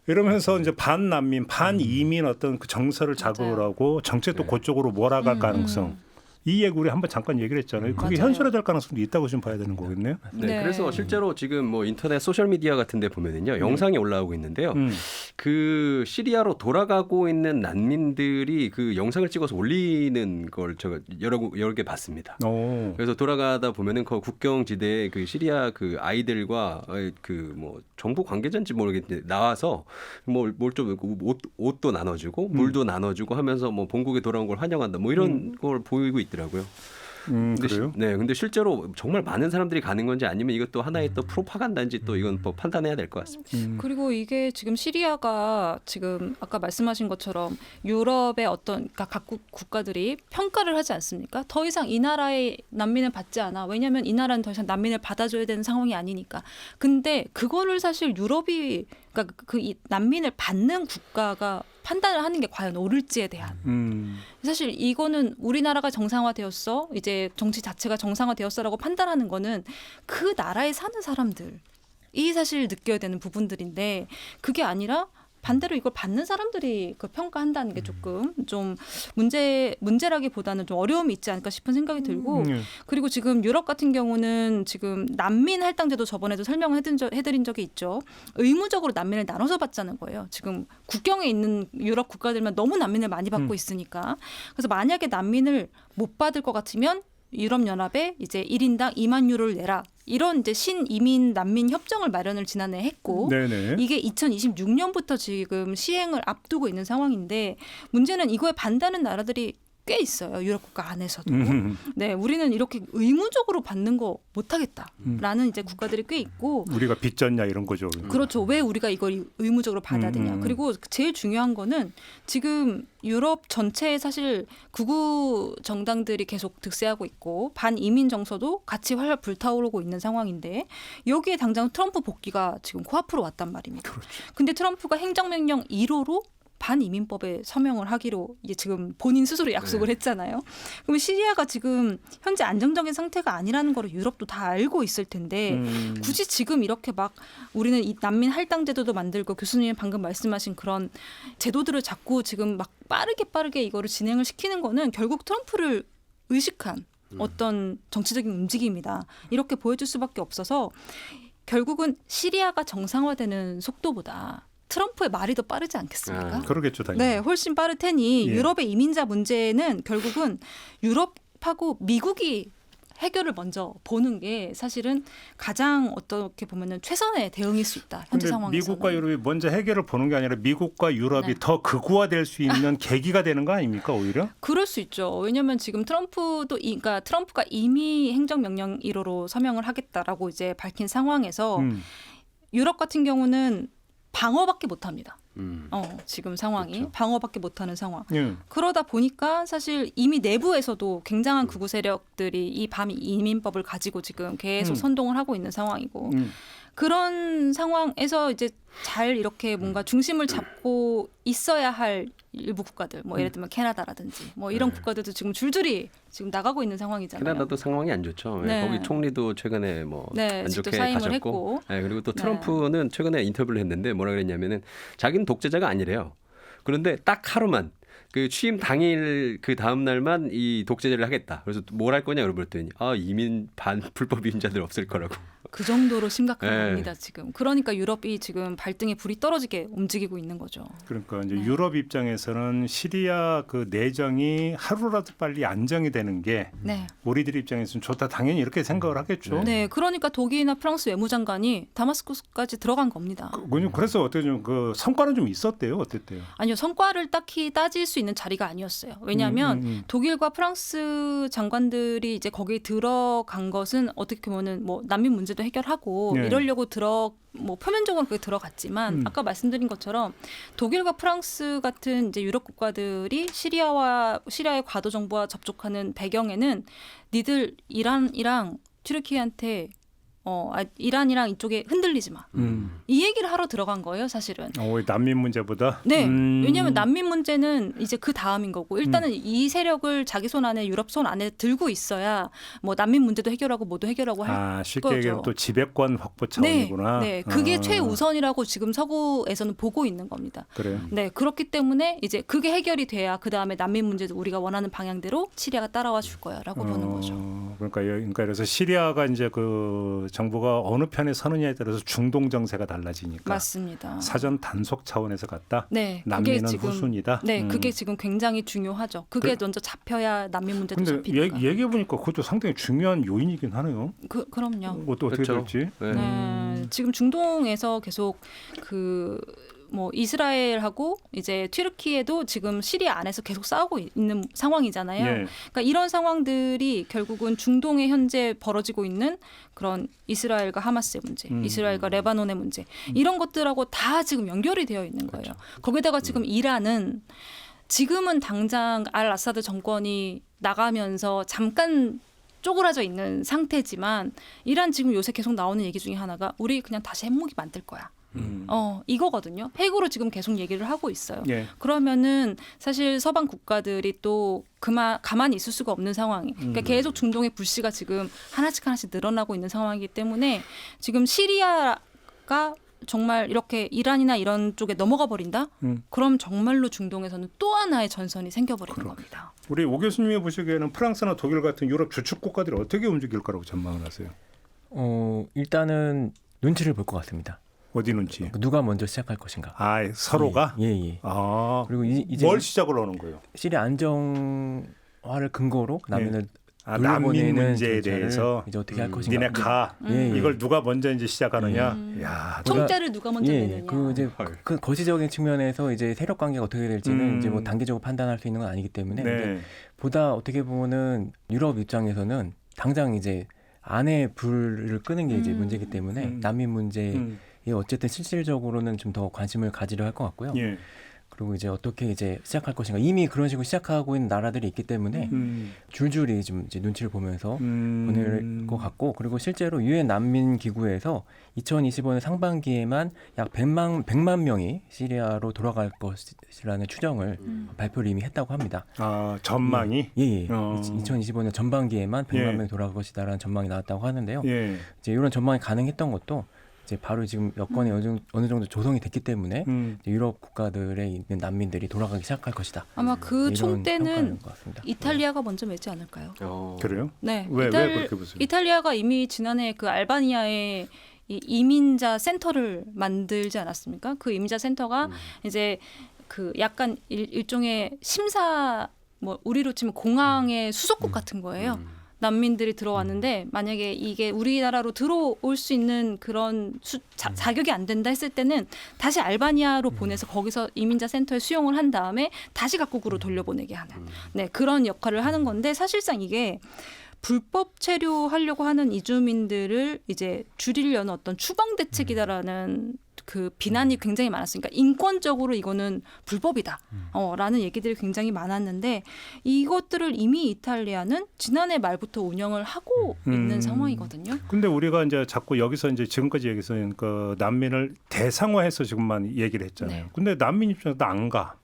이러면서 이제 반난민, 반이민 어떤 그 정서를 자극하고 정책도 그쪽으로 몰아갈 가능성. 이 얘기 우리 한번 잠깐 얘기를 했잖아요. 그게 맞아요. 현실화될 가능성도 있다고 좀 봐야 되는 거겠네요. 네, 네. 그래서 실제로 지금 뭐 인터넷 소셜 미디어 같은 데 보면은요. 영상이 올라오고 있는데요. 그 시리아로 돌아가고 있는 난민들이 그 영상을 찍어서 올리는 걸 제가 여러 개 봤습니다. 오. 그래서 돌아가다 보면은 그 국경지대에 그 시리아 그 아이들과 그 뭐 정부 관계자인지 모르겠는데 나와서 뭘 좀 옷도 나눠주고 물도 나눠주고 하면서 뭐 본국에 돌아온 걸 환영한다 뭐 이런 걸 보이고 있더라고요. 근데 그래요? 근데 실제로 정말 많은 사람들이 가는 건지 아니면 이것도 하나의 또 프로파간다인지 또 이건 뭐 판단해야 될 것 같습니다. 그리고 이게 지금 시리아가 지금 아까 말씀하신 것처럼 유럽의 어떤 그러니까 각국 국가들이 평가를 하지 않습니까? 더 이상 이 나라의 난민을 받지 않아. 왜냐하면 이 나라는 더 이상 난민을 받아줘야 되는 상황이 아니니까. 근데 그거를 사실 유럽이 그러니까 그 이 난민을 받는 국가가 판단을 하는 게 과연 옳을지에 대한 사실 이거는 우리나라가 정상화되었어 이제 정치 자체가 정상화되었어라고 판단하는 거는 그 나라에 사는 사람들이 사실 느껴야 되는 부분들인데 그게 아니라 반대로 이걸 받는 사람들이 그 평가한다는 게 조금 좀 문제라기보다는 좀 어려움이 있지 않을까 싶은 생각이 들고 그리고 지금 유럽 같은 경우는 지금 난민 할당제도 저번에도 설명을 해드린 적이 있죠. 의무적으로 난민을 나눠서 받자는 거예요. 지금 국경에 있는 유럽 국가들만 너무 난민을 많이 받고 있으니까. 그래서 만약에 난민을 못 받을 것 같으면 유럽연합에 이제 1인당 2만 유로를 내라. 이런 이제 신이민 난민 협정을 마련을 지난해 했고 네네. 이게 2026년부터 지금 시행을 앞두고 있는 상황인데 문제는 이거에 반대하는 나라들이 꽤 있어요. 유럽 국가 안에서도. 네, 우리는 이렇게 의무적으로 받는 거 못하겠다라는 이제 국가들이 꽤 있고. 우리가 빚졌냐 이런 거죠. 그렇죠. 왜 우리가 이걸 의무적으로 받아야 되냐. 그리고 제일 중요한 거는 지금 유럽 전체에 사실 극우 정당들이 계속 득세하고 있고 반이민 정서도 같이 활활 불타오르고 있는 상황인데 여기에 당장 트럼프 복귀가 지금 코앞으로 왔단 말입니다. 그렇죠. 근데 트럼프가 행정명령 1호로 반이민법에 서명을 하기로 이제 지금 본인 스스로 약속을 했잖아요. 그럼 시리아가 지금 현재 안정적인 상태가 아니라는 거를 유럽도 다 알고 있을 텐데 굳이 지금 이렇게 막 우리는 이 난민 할당 제도도 만들고 교수님이 방금 말씀하신 그런 제도들을 자꾸 지금 막 빠르게 이거를 진행을 시키는 거는 결국 트럼프를 의식한 어떤 정치적인 움직임이다. 이렇게 보여줄 수밖에 없어서 결국은 시리아가 정상화되는 속도보다 트럼프의 말이 더 빠르지 않겠습니까? 그러겠죠, 당연히. 네, 훨씬 빠를 테니 예. 유럽의 이민자 문제는 결국은 유럽하고 미국이 해결을 먼저 보는 게 사실은 가장 어떻게 보면은 최선의 대응일 수 있다. 현재 근데 상황에서는. 미국과 유럽이 먼저 해결을 보는 게 아니라 미국과 유럽이 네. 더 극우화될 수 있는 계기가 되는 거 아닙니까 오히려? 그럴 수 있죠. 왜냐하면 지금 그러니까 트럼프가 이미 행정명령 1호로 서명을 하겠다라고 이제 밝힌 상황에서 유럽 같은 경우는 방어밖에 못합니다. 지금 상황이 그렇죠. 방어밖에 못하는 상황. 예. 그러다 보니까 사실 이미 내부에서도 굉장한 극우 세력들이 이 이민법을 가지고 지금 계속 선동을 하고 있는 상황이고 그런 상황에서 이제 잘 이렇게 뭔가 중심을 잡고 있어야 할 일부 국가들, 뭐 예를 들면 캐나다라든지 뭐 이런 국가들도 지금 줄줄이 지금 나가고 있는 상황이잖아요. 캐나다도 상황이 안 좋죠. 네. 거기 총리도 최근에 뭐 네, 안 직접 좋게 사임을 가셨고, 했고. 네, 그리고 또 트럼프는 최근에 인터뷰를 했는데 뭐라 그랬냐면은 자기는 독재자가 아니래요. 그런데 딱 하루만 그 취임 당일 그 다음 날만 이 독재제를 하겠다. 그래서 뭘 할 거냐 물어봤더니 불법 이민자들 없을 거라고. 그 정도로 심각한 네. 겁니다 지금. 그러니까 유럽이 지금 발등에 불이 떨어지게 움직이고 있는 거죠. 그러니까 이제 유럽 입장에서는 시리아 그 내정이 하루라도 빨리 안정이 되는 게 네. 우리들 입장에서는 좋다. 당연히 이렇게 생각을 하겠죠. 네, 그러니까 독일이나 프랑스 외무장관이 다마스커스까지 들어간 겁니다. 그래서 어떻게 좀 그 성과는 좀 있었대요. 어땠대요? 아니요, 성과를 딱히 따질 수 수 있는 자리가 아니었어요. 왜냐하면 독일과 프랑스 장관들이 이제 거기에 들어간 것은 어떻게 보면은 뭐 난민 문제도 해결하고 네. 이러려고 뭐 표면적으로 그게 들어갔지만 아까 말씀드린 것처럼 독일과 프랑스 같은 이제 유럽 국가들이 시리아의 과도 정부와 접촉하는 배경에는 니들 이란이랑 튀르키예한테 이란이랑 이쪽에 흔들리지 마. 이 얘기를 하러 들어간 거예요, 사실은. 난민 문제보다. 네. 왜냐하면 난민 문제는 이제 그 다음인 거고 일단은 이 세력을 자기 손 안에 유럽 손 안에 들고 있어야 뭐 난민 문제도 해결하고 뭐도 해결하고 할 쉽게 거죠. 얘기하면 또 지배권 확보 차원이구나. 네, 그게 최우선이라고 지금 서구에서는 보고 있는 겁니다. 그래요. 네, 그렇기 때문에 이제 그게 해결이 돼야 그 다음에 난민 문제도 우리가 원하는 방향대로 시리아가 따라와 줄 거야라고 보는 거죠. 그러니까 그래서 시리아가 이제 그 정부가 어느 편에 서느냐에 따라서 중동 정세가 달라지니까. 맞습니다. 사전 단속 차원에서 갔다. 네, 난민은 그게 지금 후순이다. 네, 그게 지금 굉장히 중요하죠. 그게 먼저 잡혀야 난민 문제도 잡히니까. 얘기해 보니까 그것도 상당히 중요한 요인이긴 하네요. 그럼요. 그것도 어떻게 그렇죠. 될지. 네. 지금 중동에서 계속 뭐 이스라엘하고 이제 튀르키예도 지금 시리아 안에서 계속 싸우고 있는 상황이잖아요. 예. 그러니까 이런 상황들이 결국은 중동에 현재 벌어지고 있는 그런 이스라엘과 하마스의 문제, 이스라엘과 레바논의 문제 이런 것들하고 다 지금 연결이 되어 있는 거예요. 거기다가 지금 이란은 지금은 당장 알 아사드 정권이 나가면서 잠깐 쪼그라져 있는 상태지만 이란 지금 요새 계속 나오는 얘기 중에 하나가 우리 그냥 다시 핵무기 만들 거야. 이거거든요. 핵으로 지금 계속 얘기를 하고 있어요. 예. 그러면은 사실 서방 국가들이 또 가만히 있을 수가 없는 상황이. 그러니까 계속 중동의 불씨가 지금 하나씩 늘어나고 있는 상황이기 때문에 지금 시리아가 정말 이렇게 이란이나 이런 쪽에 넘어가 버린다? 그럼 정말로 중동에서는 또 하나의 전선이 생겨버리는 겁니다. 우리 오 교수님이 보시기에는 프랑스나 독일 같은 유럽 주축 국가들이 어떻게 움직일 거라고 전망을 하세요? 일단은 눈치를 볼 것 같습니다. 어디 눈치? 누가 먼저 시작할 것인가. 서로가? 예. 그리고 이제 뭘 시작을 하는 거예요? 시리아 안정화를 근거로 난민을 난민 문제에 대해서 이제 어떻게 할 것인가. 니네 가. 이걸 누가 먼저 이제 시작하느냐. 야, 총대를 누가 먼저 내느냐. 그 이제 그 거시적인 측면에서 이제 세력 관계가 어떻게 될지는 이제 뭐 단기적으로 판단할 수 있는 건 아니기 때문에 네. 보다 어떻게 보면은 유럽 입장에서는 당장 이제 안에 불을 끄는 게 이제 문제이기 때문에 난민 문제에 어쨌든 실질적으로는 좀 더 관심을 가지려 할 것 같고요. 예. 그리고 이제 어떻게 이제 시작할 것인가. 이미 그런 식으로 시작하고 있는 나라들이 있기 때문에 줄줄이 좀 이제 눈치를 보면서 보낼 것 같고, 그리고 실제로 유엔 난민 기구에서 2025년 상반기에만 약 100만 명이 시리아로 돌아갈 것이라는 추정을 발표를 이미 했다고 합니다. 전망이? 예. 2025년 전반기에만 100만 명이 돌아갈 것이다라는 전망이 나왔다고 하는데요. 예. 이제 이런 전망이 가능했던 것도 이제 바로 지금 여건이 어느 정도 조성이 됐기 때문에 유럽 국가들에 있는 난민들이 돌아가기 시작할 것이다. 아마 그 이런 총대는 평가인 것 같습니다. 이탈리아가 먼저 매지 않을까요? 그래요? 네. 왜 그렇게 보세요? 이탈리아가 이미 지난해 그 알바니아에 이 이민자 센터를 만들지 않았습니까? 그 이민자 센터가 이제 그 약간 일종의 심사 뭐 우리로 치면 공항의 수속국 같은 거예요. 난민들이 들어왔는데 만약에 이게 우리나라로 들어올 수 있는 그런 자격이 안 된다 했을 때는 다시 알바니아로 보내서 거기서 이민자 센터에 수용을 한 다음에 다시 각국으로 돌려보내게 하는 그런 역할을 하는 건데, 사실상 이게 불법 체류하려고 하는 이주민들을 이제 줄이려는 어떤 추방 대책이다라는 그 비난이 굉장히 많았으니까 인권적으로 이거는 불법이다 라는 얘기들이 굉장히 많았는데, 이것들을 이미 이탈리아는 지난해 말부터 운영을 하고 있는 상황이거든요. 근데 우리가 이제 자꾸 여기서 이제 지금까지 얘기해서 그 난민을 대상화해서 지금만 얘기를 했잖아요. 네. 근데 난민 입장에서 안 가.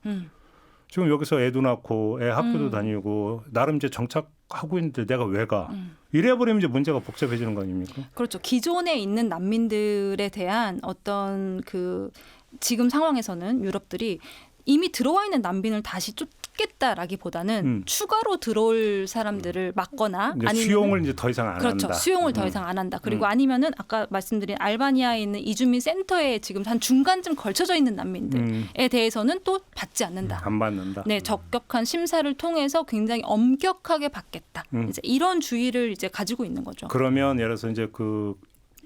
지금 여기서 애도 낳고 애 학교도 다니고 나름 이제 정착하고 있는데 내가 왜 가? 이래버리면 이제 문제가 복잡해지는 거 아닙니까? 그렇죠. 기존에 있는 난민들에 대한 어떤 그 지금 상황에서는 유럽들이 이미 들어와 있는 난민을 다시 쫓겠다라기보다는 추가로 들어올 사람들을 막거나 이제 아니면 수용을 이제 더 이상 안 그렇죠. 한다. 수용을 더 이상 안 한다. 그리고 아니면은 아까 말씀드린 알바니아에 있는 이주민 센터에 지금 한 중간쯤 걸쳐져 있는 난민들에 대해서는 또 받지 않는다. 안 받는다. 네, 적격한 심사를 통해서 굉장히 엄격하게 받겠다. 이제 이런 주의를 이제 가지고 있는 거죠. 그러면 예를 들어서 이제 그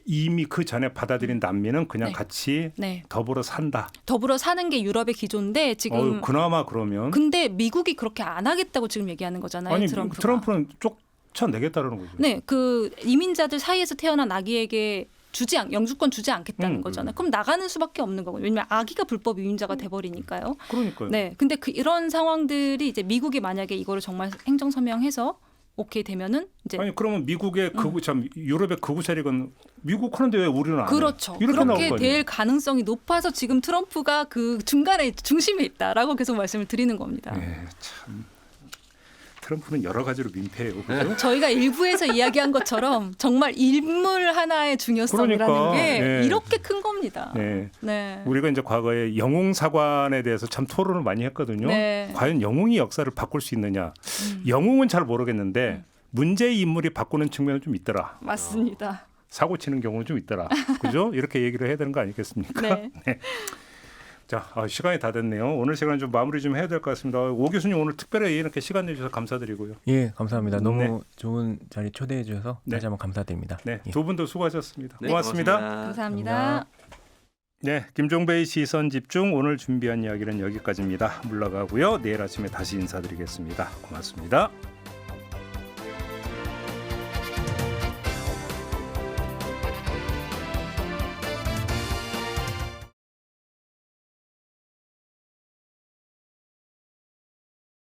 이미 그 전에 받아들인 난민은 그냥 네. 같이 네. 더불어 산다. 더불어 사는 게 유럽의 기조인데 지금 그나마 그러면 근데 미국이 그렇게 안 하겠다고 지금 얘기하는 거잖아요. 아니 트럼프가. 트럼프는 쫓아내겠다는 거죠. 네, 그 이민자들 사이에서 태어난 아기에게 영주권 주지 않겠다는 음, 거잖아요. 그럼 나가는 수밖에 없는 거고요. 왜냐하면 아기가 불법 이민자가 돼버리니까요. 그러니까요. 네, 근데 이런 상황들이 이제 미국이 만약에 이거를 정말 행정 서명해서 오케이 되면은 이제 아니 그러면 미국의 유럽의 극우 세력은 미국 하는데 왜 우리는 안 해? 그렇죠. 이렇게 나올 그렇게 거 아니에요. 될 가능성이 높아서 지금 트럼프가 그 중심에 있다라고 계속 말씀을 드리는 겁니다. 네, 참 트럼프는 여러 가지로 민폐예요. 그죠? 저희가 일부에서 이야기한 것처럼 정말 인물 하나의 중요성이라는 그러니까, 게 네. 이렇게 큰 겁니다. 네. 네. 우리가 이제 과거에 영웅사관에 대해서 참 토론을 많이 했거든요. 네. 과연 영웅이 역사를 바꿀 수 있느냐? 영웅은 잘 모르겠는데 문제의 인물이 바꾸는 측면은 좀 있더라. 맞습니다. 사고 치는 경우는 좀 있더라. 그죠? 이렇게 얘기를 해야 되는 거 아니겠습니까? 네. 자, 시간이 다 됐네요. 오늘 시간 좀 마무리 좀 해야 될 것 같습니다. 오 교수님 오늘 특별히 이렇게 시간 내주셔서 감사드리고요. 예, 감사합니다. 너무 네. 좋은 자리 초대해 주셔서 네. 다시 한번 감사드립니다. 네, 예. 두 분도 수고하셨습니다. 네, 고맙습니다. 감사합니다. 네, 김종배의 시선 집중 오늘 준비한 이야기는 여기까지입니다. 물러가고요. 내일 아침에 다시 인사드리겠습니다. 고맙습니다.